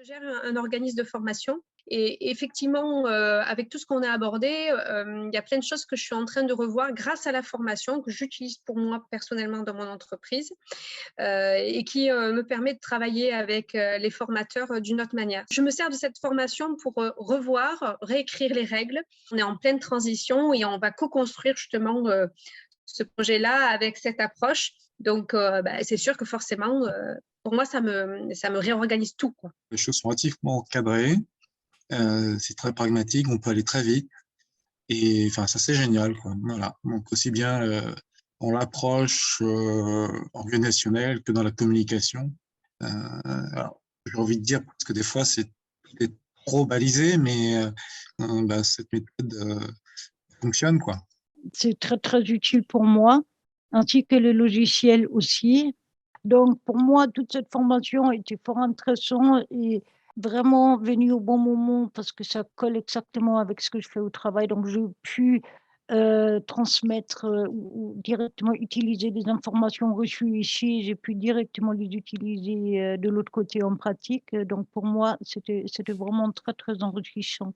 Je gère un organisme de formation et effectivement, avec tout ce qu'on a abordé, il y a plein de choses que je suis en train de revoir grâce à la formation que j'utilise pour moi personnellement dans mon entreprise, et qui me permet de travailler avec les formateurs d'une autre manière. Je me sers de cette formation pour revoir, réécrire les règles. On est en pleine transition et on va co-construire justement ce projet-là avec cette approche. Donc, c'est sûr que forcément, pour moi, ça me réorganise tout, quoi. Les choses sont relativement cadrées, c'est très pragmatique, on peut aller très vite et enfin ça c'est génial, quoi. Voilà. Donc aussi bien dans l'approche organisationnelle que dans la communication. Alors, j'ai envie de dire parce que des fois c'est peut-être trop balisé, mais cette méthode fonctionne, quoi. C'est très, très utile pour moi, ainsi que le logiciel aussi. Donc, pour moi, toute cette formation était fort intéressante et vraiment venue au bon moment parce que ça colle exactement avec ce que je fais au travail. Donc, j'ai pu transmettre ou directement utiliser des informations reçues ici. J'ai pu directement les utiliser de l'autre côté en pratique. Donc, pour moi, c'était vraiment très, très enrichissant.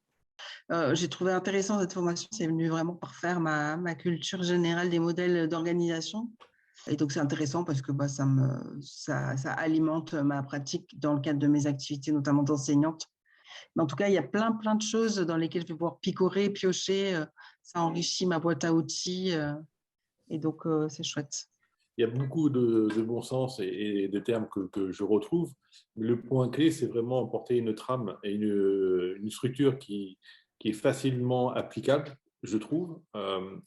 J'ai trouvé intéressant cette formation, c'est venu vraiment parfaire ma culture générale des modèles d'organisation. Et donc, c'est intéressant parce que ça alimente ma pratique dans le cadre de mes activités, notamment d'enseignante. Mais en tout cas, il y a plein de choses dans lesquelles je vais pouvoir picorer, piocher. Ça enrichit ma boîte à outils et donc, c'est chouette. Il y a beaucoup de bon sens et de termes que je retrouve. Mais le point clé, c'est vraiment porter une trame et une structure qui est facilement applicable, je trouve,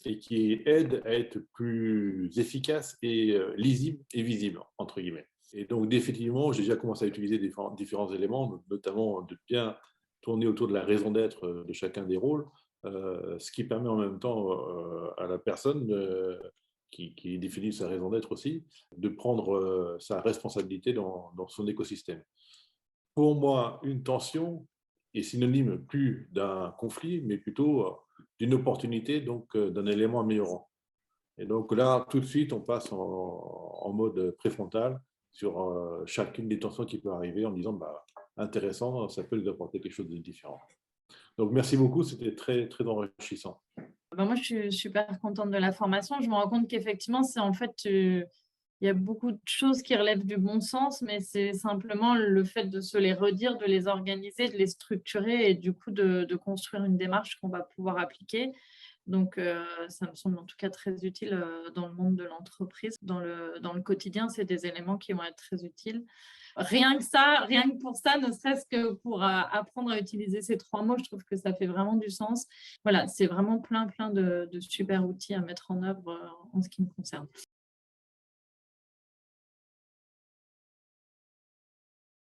et qui aide à être plus efficace et lisible et visible, entre guillemets. Et donc, effectivement, j'ai déjà commencé à utiliser différents éléments, notamment de bien tourner autour de la raison d'être de chacun des rôles, ce qui permet en même temps à la personne qui définit sa raison d'être aussi, de prendre sa responsabilité dans son écosystème. Pour moi, une tension est synonyme plus d'un conflit, mais plutôt d'une opportunité, donc d'un élément améliorant. Et donc là, tout de suite, on passe en mode préfrontal sur chacune des tensions qui peut arriver en disant intéressant, ça peut nous apporter quelque chose de différent. Donc merci beaucoup, c'était très, très enrichissant. Moi, je suis super contente de la formation. Je me rends compte qu'effectivement, c'est en fait, il y a beaucoup de choses qui relèvent du bon sens, mais c'est simplement le fait de se les redire, de les organiser, de les structurer et du coup de construire une démarche qu'on va pouvoir appliquer. Donc, ça me semble en tout cas très utile dans le monde de l'entreprise. Dans le quotidien, c'est des éléments qui vont être très utiles. Rien que pour ça, ne serait-ce que pour apprendre à utiliser ces 3 mots, je trouve que ça fait vraiment du sens. Voilà, c'est vraiment plein de super outils à mettre en œuvre en ce qui me concerne.